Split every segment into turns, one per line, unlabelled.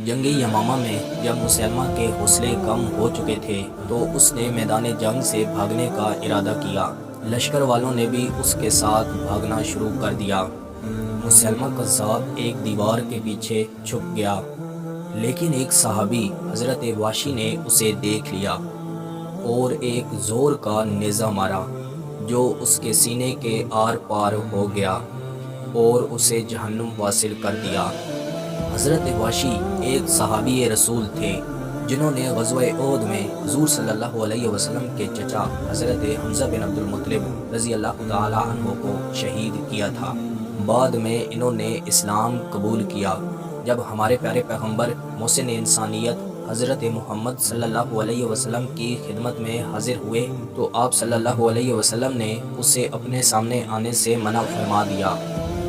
جنگ یمامہ میں جب مسلمہ کے حوصلے کم ہو چکے تھے تو اس نے میدان جنگ سے بھاگنے کا ارادہ کیا۔ لشکر والوں نے بھی اس کے ساتھ بھاگنا شروع کر دیا۔ مسلمہ قذاب ایک دیوار کے پیچھے چھپ گیا، لیکن ایک صحابی حضرت واشی نے اسے دیکھ لیا اور ایک زور کا نیزہ مارا جو اس کے سینے کے آر پار ہو گیا اور اسے جہنم واصل کر دیا۔ حضرت واشی ایک صحابی رسول تھے جنہوں نے غزوہ احد میں حضور صلی اللہ علیہ وسلم کے چچا حضرت حمزہ بن عبد المطلب رضی اللہ تعالی عنہ کو شہید کیا تھا۔ بعد میں انہوں نے اسلام قبول کیا۔ جب ہمارے پیارے پیغمبر محسن انسانیت حضرت محمد صلی اللہ علیہ وسلم کی خدمت میں حاضر ہوئے تو آپ صلی اللہ علیہ وسلم نے اسے اپنے سامنے آنے سے منع فرما دیا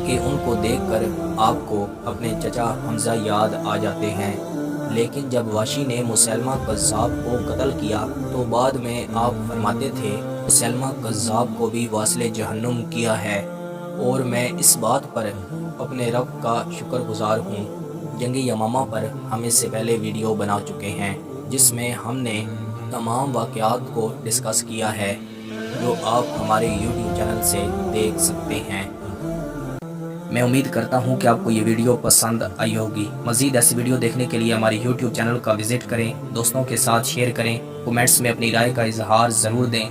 کہ ان کو دیکھ کر آپ کو اپنے چچا حمزہ یاد آ جاتے ہیں۔ لیکن جب واشی نے مسلمہ قذاب کو قتل کیا تو بعد میں آپ فرماتے تھے مسلمہ قذاب کو بھی واصل جہنم کیا ہے، اور میں اس بات پر اپنے رب کا شکر گزار ہوں۔ جنگ یمامہ پر ہم اس سے پہلے ویڈیو بنا چکے ہیں جس میں ہم نے تمام واقعات کو ڈسکس کیا ہے، جو آپ ہمارے یوٹیوب چینل سے دیکھ سکتے ہیں۔ میں امید کرتا ہوں کہ آپ کو یہ ویڈیو پسند آئی ہوگی۔ مزید ایسی ویڈیو دیکھنے کے لیے ہمارے یوٹیوب چینل کا وزٹ کریں، دوستوں کے ساتھ شیئر کریں، کومنٹس میں اپنی رائے کا اظہار ضرور دیں۔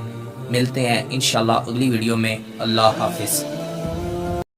ملتے ہیں انشاءاللہ اگلی ویڈیو میں۔ اللہ حافظ۔